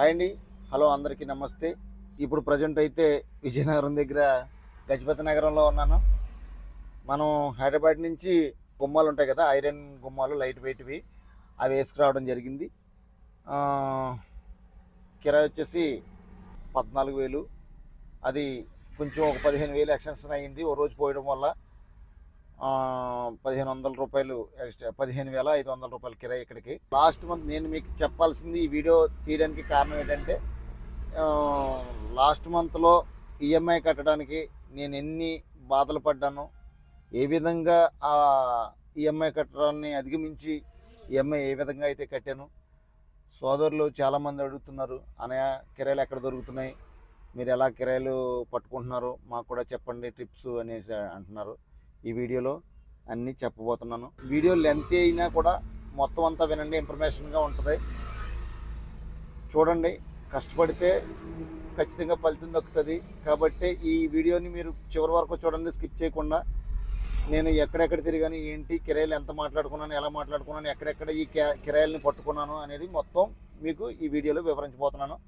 Hi అండి. Hello అందరికీ నమస్తే. ఇప్పుడు ప్రజెంట్ అయితే విజయనగరం దగ్గర గజపతి నగరంలో ఉన్నాను. మనం హైదరాబాద్ నుంచి గుమ్మాలు ఉంటాయి కదా, ఐరన్ గుమ్మాలు లైట్ వెయిట్వి, అవి వేసుకురావడం జరిగింది. కిరాయి వచ్చేసి 14,000. అది కొంచెం ఒక 15,000 ఎక్స్టెన్షన్ అయ్యింది ఓ రోజు పోయడం వల్ల. 1,500 రూపాయలు ఎక్స్ట్రా, 15,500 రూపాయలు కిరాయి ఇక్కడికి. లాస్ట్ మంత్ నేను మీకు చెప్పాల్సింది, ఈ వీడియో తీయడానికి కారణం ఏంటంటే, లాస్ట్ మంత్లో ఈఎంఐ కట్టడానికి నేను ఎన్ని బాధలు పడ్డాను, ఏ విధంగా ఆ ఈఎంఐ కట్టడాన్ని అధిగమించి ఈఎంఐ ఏ విధంగా అయితే కట్టాను. సోదరులు చాలామంది అడుగుతున్నారు, అనయ్య కిరాయిలు ఎక్కడ దొరుకుతున్నాయి, మీరు ఎలా కిరాయిలు పట్టుకుంటున్నారు, మాకు కూడా చెప్పండి టిప్స్ అనేసి అంటున్నారు. ఈ వీడియోలో అన్నీ చెప్పబోతున్నాను. వీడియో లెంత్ అయినా కూడా మొత్తం అంతా వినండి, ఇన్ఫర్మేషన్గా ఉంటుంది. చూడండి, కష్టపడితే ఖచ్చితంగా ఫలితం దక్కుతుంది. కాబట్టి ఈ వీడియోని మీరు చివరి వరకు చూడండి, స్కిప్ చేయకుండా. నేను ఎక్కడెక్కడ తిరిగాను, ఏంటి కిరాయిలు ఎంత మాట్లాడుకున్నాను, ఎలా మాట్లాడుకున్నాను, ఎక్కడెక్కడ ఈ కిరాయిల్ని పట్టుకున్నాను అనేది మొత్తం మీకు ఈ వీడియోలో వివరించబోతున్నాను.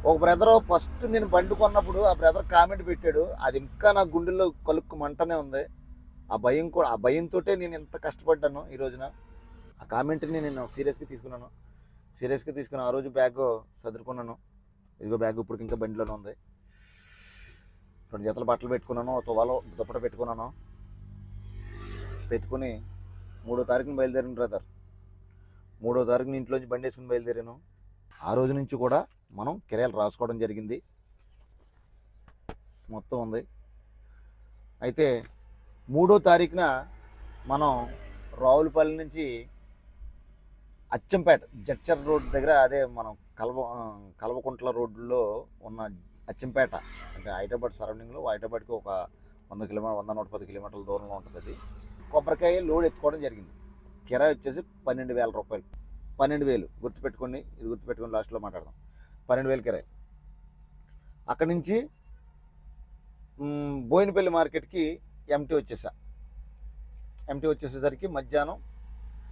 ఒక బ్రదర్ ఫస్ట్ నేను బండి కొన్నప్పుడు ఆ బ్రదర్ కామెంట్ పెట్టాడు, అది ఇంకా నా గుండెల్లో కలుక్కు మంటనే ఉంది. ఆ భయంతో నేను ఎంత కష్టపడ్డాను ఈ రోజున. ఆ కామెంట్ని నేను సీరియస్గా తీసుకుని ఆ రోజు బ్యాగ్ సదురుకున్నాను. ఇదిగో బ్యాగ్ ఇప్పుడు ఇంకా బండిలోనే ఉంది. 2 జతల బట్టలు పెట్టుకున్నాను, తువాలో దుప్పట పెట్టుకున్నాను. పెట్టుకుని 3వ తారీఖున బయలుదేరాను బ్రదర్. 3వ తారీఖున ఇంట్లోంచి బండి వేసుకుని బయలుదేరాను. ఆ రోజు నుంచి కూడా మనం కిరాయిలు రాసుకోవడం జరిగింది, మొత్తం ఉంది. అయితే 3వ తారీఖున మనం రావులపల్లి నుంచి అచ్చంపేట జడ్చర్ రోడ్ దగ్గర, అదే మనం కల్వకుంట్ల రోడ్లో ఉన్న అచ్చంపేట, అంటే హైదరాబాద్ సరౌండింగ్లో, హైదరాబాద్కి ఒక 110 కిలోమీటర్ల దూరంలో ఉంటుంది. అది కొబ్బరికాయ లోడ్ ఎత్తుకోవడం జరిగింది. కిరాయి వచ్చేసి 12,000 రూపాయలు. 12,000 గుర్తుపెట్టుకోండి, ఇది గుర్తుపెట్టుకొని లాస్ట్లో మాట్లాడదాం. 12,000 కిరాయి. అక్కడి నుంచి బోయినపల్లి మార్కెట్కి ఎంటీ వచ్చేసేసరికి మధ్యాహ్నం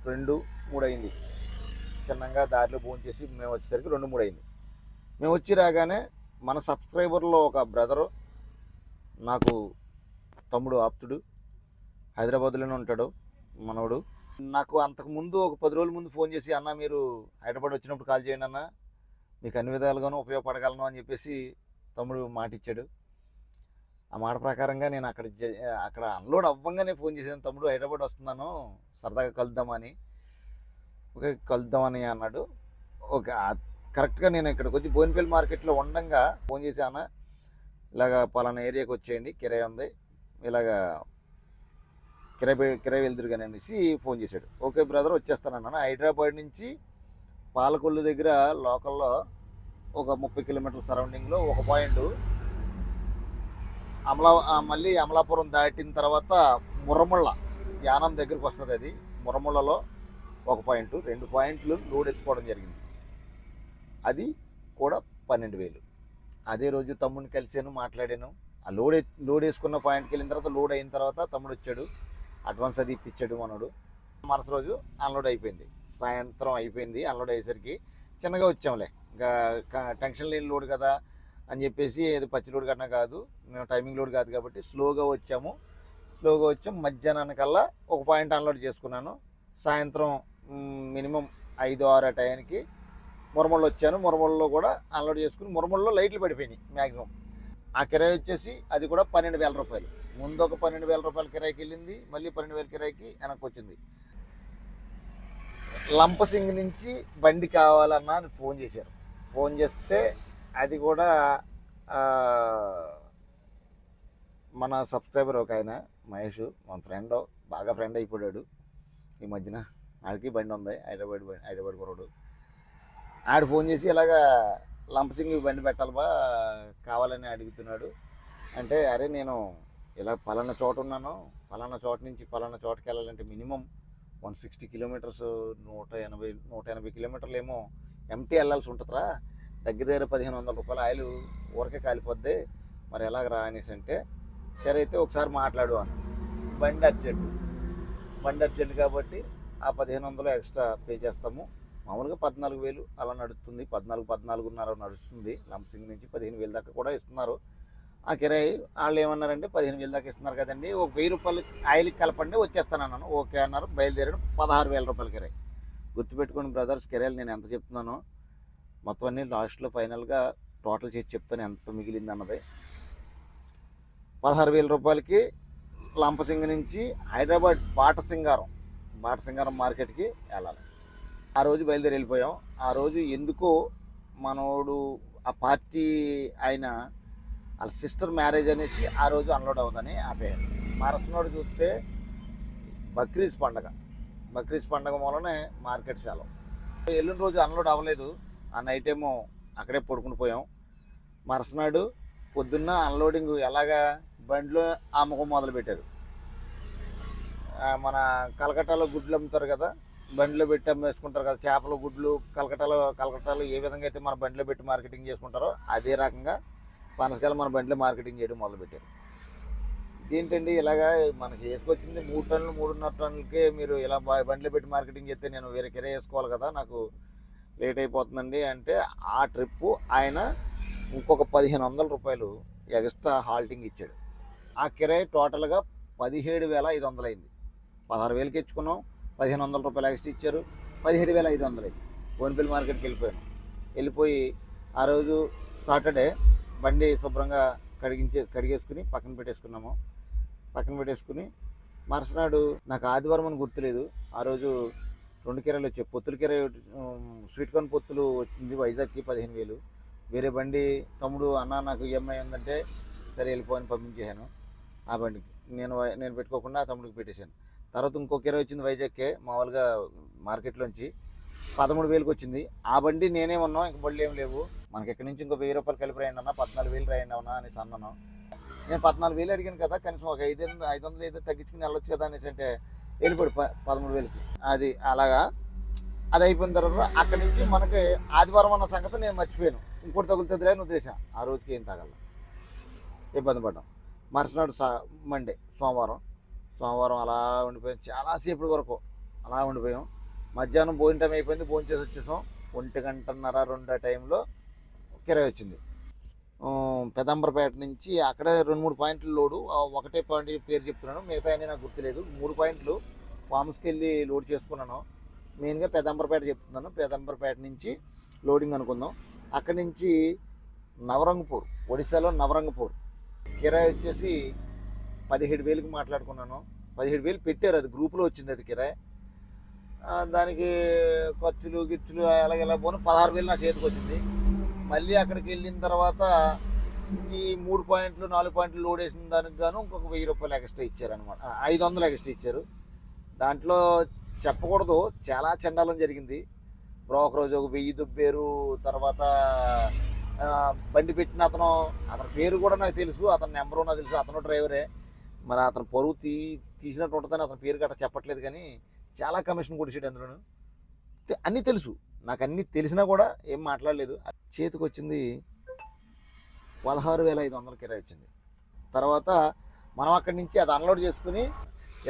2-3 అయింది. చిన్నగా దారిలో భోజనం చేసి మేము వచ్చేసరికి 2-3 అయింది. మేము వచ్చి రాగానే మన సబ్స్క్రైబర్లో ఒక బ్రదరు, నాకు తమ్ముడు, ఆప్తుడు, హైదరాబాద్లోనే ఉంటాడు మనోడు. నాకు అంతకుముందు ఒక 10 రోజుల ముందు ఫోన్ చేసి, అన్న మీరు హైదరాబాద్ వచ్చినప్పుడు కాల్ చేయండి అన్న, మీకు అన్ని విధాలుగానూ ఉపయోగపడగలను అని చెప్పేసి తమ్ముడు మాట ఇచ్చాడు. ఆ మాట ప్రకారంగా నేను అక్కడ అన్లోడ్ అవ్వంగానే ఫోన్ చేశాను, తమ్ముడు హైదరాబాద్ వస్తున్నాను, సరదాగా కలుద్దామని. ఓకే కలుద్దామని అన్నాడు. ఓకే, కరెక్ట్గా నేను ఇక్కడికి వచ్చి బోయినపల్లి మార్కెట్లో ఉండంగా ఫోన్ చేశాను, ఇలాగ పలానా ఏరియాకి వచ్చేయండి, కిరాయి ఉంది, ఇలాగా కిరాయి వెళ్తురు కానీ అనేసి ఫోన్ చేశాడు. Okay brother వచ్చేస్తానన్నాను. హైదరాబాద్ నుంచి పాలకొల్లు దగ్గర లోకల్లో ఒక 30 కిలోమీటర్ల సరౌండింగ్లో ఒక పాయింట్, మళ్ళీ అమలాపురం దాటిన తర్వాత మురముళ్ళ యానం దగ్గరికి వస్తుంది. అది మురముళ్ళలో ఒక పాయింట్, 2 పాయింట్లు లోడ్ ఎత్తుకోవడం జరిగింది. అది కూడా 12,000. అదే రోజు తమ్ముడిని కలిసాను, మాట్లాడాను. ఆ లోడ్ వేసుకున్న పాయింట్కి వెళ్ళిన తర్వాత, లోడ్ అయిన తర్వాత తమ్ముడు వచ్చాడు, అడ్వాన్స్ అది ఇప్పించాడు మనోడు. మరుసటి రోజు అన్లోడ్ అయిపోయింది, సాయంత్రం అయిపోయింది. అన్లోడ్ అయ్యేసరికి చిన్నగా వచ్చాంలే, ఇంకా టెన్షన్ లేని లోడ్ కదా అని చెప్పేసి, ఏది పచ్చి లోడ్ కన్నా కాదు, మేము టైమింగ్ లోడ్ కాదు కాబట్టి స్లోగా వచ్చాం. మధ్యాహ్నానికల్లా ఒక పాయింట్ అన్లోడ్ చేసుకున్నాను. సాయంత్రం మినిమం 5-6 ఆ టైంకి మురమల్లో వచ్చాను. మురమల్లో కూడా అన్లోడ్ చేసుకుని, మురమల్లో లైట్లు పడిపోయినాయి మ్యాక్సిమం. ఆ కిరాయి వచ్చేసి అది కూడా 12,000 రూపాయలు. ముందు ఒక 12,000 రూపాయల కిరాయికి వెళ్ళింది, మళ్ళీ 12,000 కిరాయికి వెనక్కి వచ్చింది. లంపసింగ్ నుంచి బండి కావాలన్నా అని ఫోన్ చేశారు. ఫోన్ చేస్తే అది కూడా మన సబ్స్క్రైబర్ ఒక ఆయన మహేష్, మన ఫ్రెండ్, బాగా ఫ్రెండ్ అయిపోయాడు ఈ మధ్యన. ఆడికి బండి ఉంది, హైదరాబాద్ కుర్రాడు. ఆడు ఫోన్ చేసి ఇలాగా లంపసింగ్ బండి పెట్టాలబా కావాలని అడుగుతున్నాడు. అంటే అరే నేను ఇలా పలానా చోట ఉన్నాను, పలానా చోట నుంచి పలానా చోటకి వెళ్ళాలంటే మినిమం 160 కిలోమీటర్స్, 180 కిలోమీటర్లు ఏమో ఎంటీ వెళ్ళాల్సి ఉంటుందిరా, దగ్గర 1,500 రూపాయల ఆయిల్ ఊరకే కాలిపోద్ది, మరి ఎలాగరా అనేసి అంటే, సరే అయితే ఒకసారి మాట్లాడు అన్న. బండి అర్జెంట్ కాబట్టి ఆ 1,500 ఎక్స్ట్రా పే చేస్తాము, మామూలుగా 14,000 అలా నడుస్తుంది, 14,500 నడుస్తుంది. లంసింగ్ నుంచి 15,000 దాకా కూడా ఇస్తున్నారు. ఆ కిరాయి వాళ్ళు ఏమన్నారంటే 15,000 దాకా ఇస్తున్నారు కదండి, ఒక 1,000 రూపాయలు ఆయిల్కి కలపండి వచ్చేస్తాను అన్నాను. ఓకే అన్నారు, బయలుదేరాను. 16,000 రూపాయల కిరాయి. గుర్తుపెట్టుకోండి బ్రదర్స్, కిరాయిలు నేను ఎంత చెప్తున్నానో మొత్తం అన్నీ లాస్ట్లో ఫైనల్గా టోటల్ చేసి చెప్తాను ఎంత మిగిలింది అన్నది. 16,000 రూపాయలకి లంపసింగి నుంచి హైదరాబాద్ బాటసింగారం మార్కెట్కి వెళ్ళాలి. ఆ రోజు బయలుదేరి వెళ్ళిపోయాం. ఆ రోజు ఎందుకో మనోడు ఆ పార్టీ ఆయన వాళ్ళ సిస్టర్ మ్యారేజ్ అనేసి ఆ రోజు అన్లోడ్ అవుతుందని ఆపేయారు. మరసనోడు చూస్తే బక్రీజ్ పండగ మూలనే మార్కెట్ సెలవు. ఎల్లుండి రోజు అన్లోడ్ అవ్వలేదు. ఆ నైట్ ఏమో అక్కడే పడుకుని పోయాం. మరసనాడు పొద్దున్న అన్లోడింగ్ ఎలాగా బండిలో అమ్మకం మొదలుపెట్టారు. మన కలకట్టాలో గుడ్లు అమ్ముతారు కదా, బండిలో పెట్టి అమ్మేసుకుంటారు కదా, చేపల గుడ్లు కలకట్టాలో ఏ విధంగా అయితే మన బండిలో పెట్టి మార్కెటింగ్ చేసుకుంటారో అదే రకంగా పనసకాయలు మన బండిలో మార్కెటింగ్ చేయడం మొదలుపెట్టారు. ఇదేంటండి ఇలాగా మనకి వేసుకొచ్చింది 3 టన్నులు 3.5 టన్నులకే మీరు ఇలా బండిలో పెట్టి మార్కెటింగ్ చేస్తే నేను వేరే కిరాయి వేసుకోవాలి కదా, నాకు లేట్ అయిపోతుందండి అంటే ఆ ట్రిప్పు ఆయన ఇంకొక 1,500 రూపాయలు ఎక్స్ట్రా హాల్టింగ్ ఇచ్చాడు. ఆ కిరాయి టోటల్గా 17,500 అయింది. 16,000కి ఇచ్చుకున్నాం, 1,500 రూపాయలు ఎక్స్ట్రా ఇచ్చారు, 17,500 అయింది. బోన్పల్లి మార్కెట్కి వెళ్ళిపోయి ఆ రోజు సాటర్డే బండి శుభ్రంగా కడిగేసుకుని పక్కన పెట్టేసుకుని మరుసనాడు నాకు ఆదివారం అని గుర్తులేదు. ఆ రోజు 2 కిరాయిలు వచ్చాయి. పొత్తుల కిరాయి స్వీట్ కార్న్ పొత్తులు వచ్చింది వైజాగ్కి 15,000. వేరే బండి తమ్ముడు అన్న నాకు ఈఎంఐ ఉందంటే సరే వెళ్ళిపోని పంపించేశాను. ఆ బండికి నేను పెట్టుకోకుండా ఆ తమ్ముడికి పెట్టేశాను. తర్వాత ఇంకో కిరాయి వచ్చింది వైజాగ్కే మామూలుగా మార్కెట్లోంచి 13,000కి వచ్చింది. ఆ బండి నేనే ఉన్నాం, ఇంక బళ్ళు ఏం లేవు, మనకి ఎక్కడి నుంచి ఇంకో 1,000 రూపాయలు కలిపి రాయండి అన్న, 14,000 రాయండి అన్నా అనేసి అన్నాను. నేను 14,000 అడిగాను కదా, కనీసం ఒక 500 ఏదో తగ్గించుకుని వెళ్ళొచ్చు కదా అనేసి అంటే వెళ్ళిపోయి 13,000కి. అది అలాగా అది అయిపోయిన తర్వాత అక్కడి నుంచి మనకి ఆదివారం అన్న సంగతి నేను మర్చిపోయాను. ఇంకోటి తగులుతుంది అని ఉద్దేశం. ఆ రోజుకి ఏం తగల ఇబ్బంది పడ్డాం. మరుసనాడు మండే సోమవారం అలా ఉండిపోయాం. చాలాసేపటి వరకు అలా ఉండిపోయాం. మధ్యాహ్నం భోజనం టైం అయిపోయింది, భోజనం చేసి వచ్చేసాం. 1:30-2 టైంలో కిరాయి వచ్చింది. పెదంబరపేట నుంచి అక్కడే 2-3 పాయింట్లు లోడు. ఒకటే పాయింట్ పేరు చెప్తున్నాను, మిగతా అన్నీ నాకు గుర్తులేదు. 3 పాయింట్లు ఫామ్స్కి వెళ్ళి లోడ్ చేసుకున్నాను. మెయిన్గా పెదంబరపేట చెప్తున్నాను. పెదంబరపేట నుంచి లోడింగ్ అనుకుందాం. అక్కడి నుంచి నవరంగపూర్, ఒడిశాలో నవరంగపూర్ కిరాయి వచ్చేసి 17,000కి మాట్లాడుకున్నాను. 17,000 పెట్టారు, అది గ్రూప్లో వచ్చింది అది కిరాయి. దానికి ఖర్చులు ఎలా పోను 16,000 నా చేతికి వచ్చింది. మళ్ళీ అక్కడికి వెళ్ళిన తర్వాత ఈ 3 పాయింట్లు 4 పాయింట్లు లోడ్ వేసిన దానికి గాను ఇంకొక 1,000 రూపాయలు ఎక్స్ట్రా ఇచ్చారనమాట. 500 ఎక్స్ట్రా ఇచ్చారు. దాంట్లో చెప్పకూడదు, చాలా చండాలం జరిగింది. బ్రోకర్ రోజు ఒక 1000 దుబ్బేరు. తర్వాత బండి పెట్టిన అతని పేరు కూడా నాకు తెలుసు, అతని నెంబరు నాకు తెలుసు, అతను డ్రైవరే. మరి అతను పరువు తీసినట్టు ఉంటుందని అతని పేరు గట్రా చెప్పట్లేదు, కానీ చాలా కమిషన్ కొడిసాడు అందులోను. అన్నీ తెలుసు నాకు, అన్నీ తెలిసినా కూడా ఏం మాట్లాడలేదు. చేతికి వచ్చింది 16,500 కిరాయి వచ్చింది. తర్వాత మనం అక్కడి నుంచి అది అన్లోడ్ చేసుకుని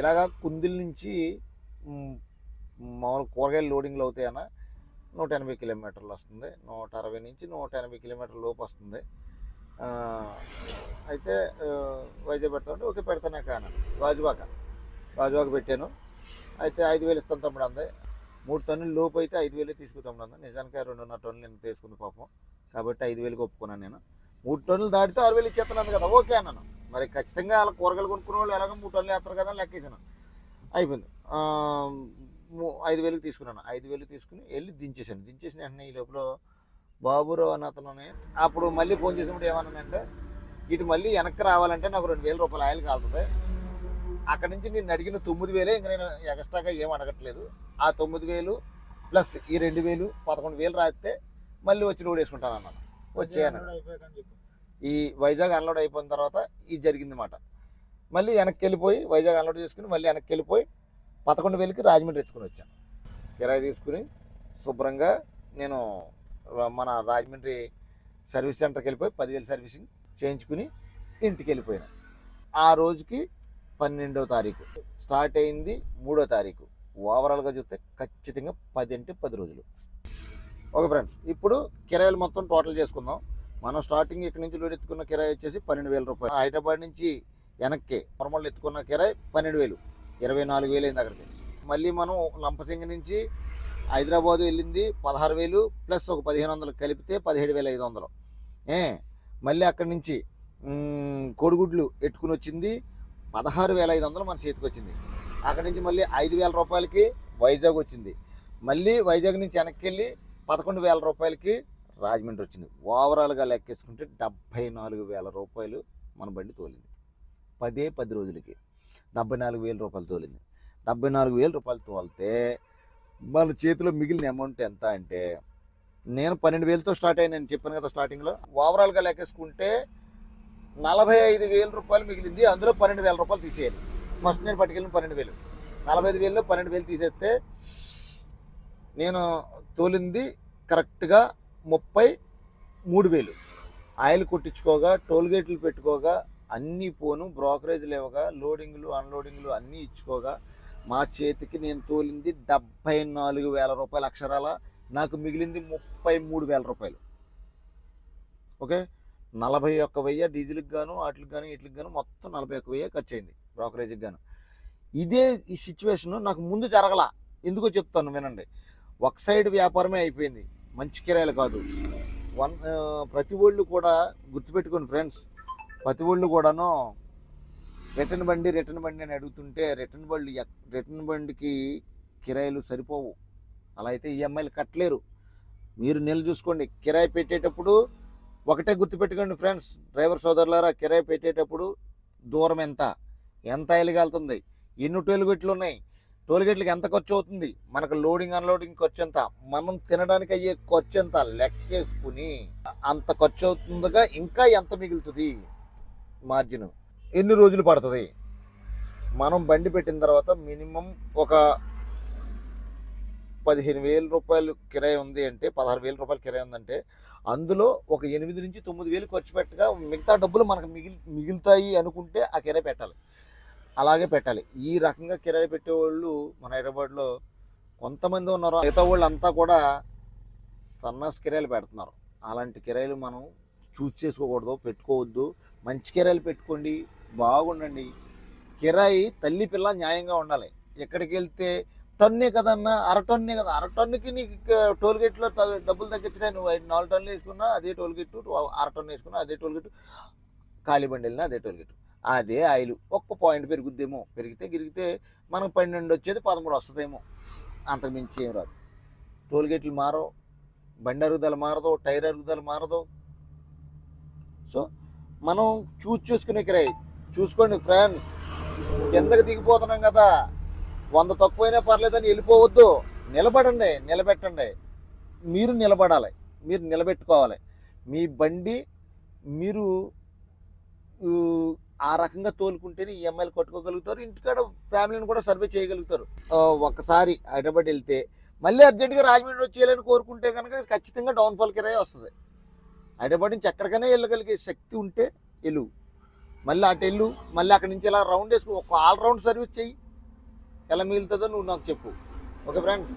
ఇలాగా కుందిల్ నుంచి మామూలు కూరగాయలు లోడింగ్లు అవుతాయన్న 180 కిలోమీటర్లు వస్తుంది. 160 నుంచి 180 కిలోమీటర్ల లోపు వస్తుంది. అయితే వైజాగ్ పెడతామంటే ఓకే పెడతానే కానీ గాజువాక పెట్టాను. అయితే 5,000 ఇస్తాను తమ్ముడు అంది. 3 టన్నుల లోపు అయితే 5,000 తీసుకుంటాం అంది. నిజానికి 2.5 టన్నులు నేను తీసుకుంది పాపం, కాబట్టి 5,000కి ఒప్పుకున్నాను నేను. 3 టన్నులు దాటితే 6,000 ఇచ్చేస్తున్నాను కదా, ఓకే అన్నాను. మరి ఖచ్చితంగా అలా కూరగాయలు కొనుక్కునే వాళ్ళు ఎలాగో 3 టన్నులు వేస్తారు కదా లెక్కేసాను. అయిపోయింది. 5,000కి తీసుకున్నాను. 5,000 తీసుకుని వెళ్ళి దించేసాను. దించేసిన వెంటనే ఈ లోపల బాబురావు అన్న అతను అప్పుడు మళ్ళీ ఫోన్ చేసినప్పుడు ఏమన్నానంటే, ఇటు మళ్ళీ వెనక్కి రావాలంటే నాకు 2,000 రూపాయలు ఆయిల్ కాలుతుంది. అక్కడి నుంచి నేను అడిగిన 9,000, ఇంకా నేను ఎక్స్ట్రాగా ఏం అడగట్లేదు. ఆ 9,000 ప్లస్ ఈ 2,000 11,000 రాస్తే మళ్ళీ వచ్చి లోడ్ వేసుకుంటాను అన్నాను. వచ్చేయను. ఈ వైజాగ్ అన్లోడ్ అయిపోయిన తర్వాత ఇది జరిగింది మాట. మళ్ళీ వెనక్కి వెళ్ళిపోయి వైజాగ్ అన్లోడ్ చేసుకుని మళ్ళీ వెనక్కి వెళ్ళిపోయి 11,000కి రాజమండ్రి ఎత్తుకుని వచ్చాను. కిరాయి తీసుకుని శుభ్రంగా నేను మన రాజమండ్రి సర్వీస్ సెంటర్కి వెళ్ళిపోయి 10,000 సర్వీసింగ్ చేయించుకుని ఇంటికి వెళ్ళిపోయాను. ఆ రోజుకి 12వ తారీఖు స్టార్ట్ అయింది, 3వ తారీఖు. ఓవరాల్గా చూస్తే ఖచ్చితంగా 10 అంటే 10 రోజులు. ఓకే ఫ్రెండ్స్, ఇప్పుడు కిరాయిలు మొత్తం టోటల్ చేసుకుందాం. మనం స్టార్టింగ్ ఇక్కడ నుంచి లోడ్ ఎత్తుకున్న కిరాయి వచ్చేసి 12,000 రూపాయలు. హైదరాబాద్ నుంచి వెనక్కి నార్మల్ ఎత్తుకున్న కిరాయి 12,000, 24,000 అయింది అక్కడికి. మళ్ళీ మనం లంపసింగి నుంచి హైదరాబాదు వెళ్ళింది 16,000 ప్లస్ ఒక 1,500 కలిపితే 17,500. మళ్ళీ అక్కడి నుంచి కోడిగుడ్లు ఎట్టుకుని వచ్చింది 16,500 మన చేతికి వచ్చింది. అక్కడి నుంచి మళ్ళీ 5,000 రూపాయలకి వైజాగ్ వచ్చింది. మళ్ళీ వైజాగ్ నుంచి వెనక్కి వెళ్ళి 11,000 రూపాయలకి రాజమండ్రి వచ్చింది. ఓవరాల్గా లెక్కేసుకుంటే 74,000 రూపాయలు మన బండి తోలింది. 10 రోజులకి 74,000 రూపాయలు తోలింది. 74,000 రూపాయలు తోలితే మన చేతిలో మిగిలిన అమౌంట్ ఎంత అంటే, నేను 12,000తో స్టార్ట్ అయ్యాను, నేను చెప్పాను కదా స్టార్టింగ్లో. ఓవరాల్గా లెక్కేసుకుంటే 45,000 రూపాయలు మిగిలింది. అందులో 12,000 రూపాయలు తీసేయాలి. ఫస్ట్ నేను పట్టుకెళ్ళిన 12,000, 45,000లో 12,000 తీసేస్తే నేను తోలింది కరెక్ట్గా 33,000. ఆయిల్ కొట్టించుకోగా, టోల్గేట్లు పెట్టుకోగా, అన్నీ పోను, బ్రోకరేజ్లు ఇవ్వగా, లోడింగ్లు అన్లోడింగ్లు అన్నీ ఇచ్చుకోగా మా చేతికి నేను తోలింది 74,000 రూపాయలు అక్షరాల. నాకు మిగిలింది 33,000 రూపాయలు. ఓకే, 41,000 డీజిల్కి గాను వాటికి కానీ వీటికి గాను మొత్తం 41,000 ఖర్చు అయింది బ్రోకరేజ్కి గాను. ఇదే ఈ సిచ్యువేషన్ నాకు ముందు జరగల. ఎందుకో చెప్తాను వినండి. ఒక సైడ్ వ్యాపారమే అయిపోయింది, మంచి కిరాయిలు కాదు. ప్రతి ఒళ్ళు కూడా గుర్తుపెట్టుకోండి ఫ్రెండ్స్, ప్రతి ఒళ్ళు కూడాను రిటర్న్ బండి అని అడుగుతుంటే రిటర్న్ బండికి కిరాయిలు సరిపోవు. అలా అయితే ఈఎంఐలు కట్టలేరు. మీరు నెల చూసుకోండి. కిరాయి పెట్టేటప్పుడు ఒకటే గుర్తుపెట్టుకోండి ఫ్రెండ్స్, డ్రైవర్ సోదరులారా, కిరాయి పెట్టేటప్పుడు దూరం ఎంత ఆయిల్ వెళ్తుంది, ఎన్ని టోల్గేట్లు ఉన్నాయి, టోల్గేట్లకి ఎంత ఖర్చు అవుతుంది, మనకు లోడింగ్ అన్లోడింగ్ ఖర్చు ఎంత, మనం తినడానికి అయ్యే ఖర్చు ఎంత లెక్కేసుకుని అంత ఖర్చు అవుతుందిగా ఇంకా ఎంత మిగులుతుంది మార్జిన్, ఎన్ని రోజులు పడుతుంది. మనం బండి పెట్టిన తర్వాత మినిమం ఒక 15,000 రూపాయలు కిరాయి ఉంది అంటే, 16,000 రూపాయలు కిరాయి ఉందంటే అందులో ఒక 8 నుంచి 9,000 ఖర్చు పెట్టగా మిగతా డబ్బులు మనకు మిగులుతాయి అనుకుంటే ఆ కిరాయి పెట్టాలి. అలాగే పెట్టాలి. ఈ రకంగా కిరాయి పెట్టేవాళ్ళు మన హైదరాబాద్లో కొంతమంది ఉన్నారు. మిగతా వాళ్ళు అంతా కూడా సన్నాస్ కిరాయిలు పెడుతున్నారు. అలాంటి కిరాయిలు మనం చూస్ చేసుకోకూడదు, పెట్టుకోవద్దు. మంచి కిరాయిలు పెట్టుకోండి, బాగుండండి. కిరాయి తల్లి పిల్ల న్యాయంగా ఉండాలి. ఎక్కడికి వెళ్తే టన్నే కదన్నా, అరటన్నే కదా, అరటన్నుకి నీకు టోల్గేట్లో డబ్బులు తగ్గించినాయి. నువ్వు 4 టన్నులు వేసుకున్నా అదే టోల్గేట్, అరటన్ను వేసుకున్నా అదే టోల్గేట్, ఖాళీ బండి వెళ్ళినా అదే టోల్గేట్, అదే ఆయిల్. ఒక్క పాయింట్ పెరుగుద్దేమో, గిరిగితే మనకు 12 వచ్చేది 13 వస్తుందేమో, అంతకు మించి ఏం రాదు. టోల్గేట్లు మారవు, బండి అరుగుదల మారదు, టైర్ అరుగుదల మారదు. సో మనం చూసుకునే కిరాయి చూసుకోండి ఫ్రెండ్స్. కిందకి దిగిపోతున్నాం కదా, 100 తక్కువైనా పర్లేదని వెళ్ళిపోవద్దు. నిలబెట్టండి. మీరు నిలబడాలి, మీరు నిలబెట్టుకోవాలి. మీ బండి మీరు ఆ రకంగా తోలుకుంటేనే ఈఎంఐలు కట్టుకోగలుగుతారు. ఇంటికాడ ఫ్యామిలీని కూడా సర్వే చేయగలుగుతారు. ఒక్కసారి హైదరాబాద్ వెళ్తే మళ్ళీ అర్జెంటుగా రాజమండ్రి వచ్చేయాలని కోరుకుంటే కనుక ఖచ్చితంగా డౌన్ఫాల్ కిరాయి వస్తుంది. హైదరాబాద్ నుంచి ఎక్కడికైనా వెళ్ళగలిగే శక్తి ఉంటే వెళ్ళు, మళ్ళీ అటు వెళ్ళు, మళ్ళీ అక్కడి నుంచి ఇలా రౌండ్ వేసుకో, ఒక ఆల్రౌండ్ సర్వీస్ చెయ్యి. ఎలా మిగులుతుందో నువ్వు నాకు చెప్పు. Okay friends.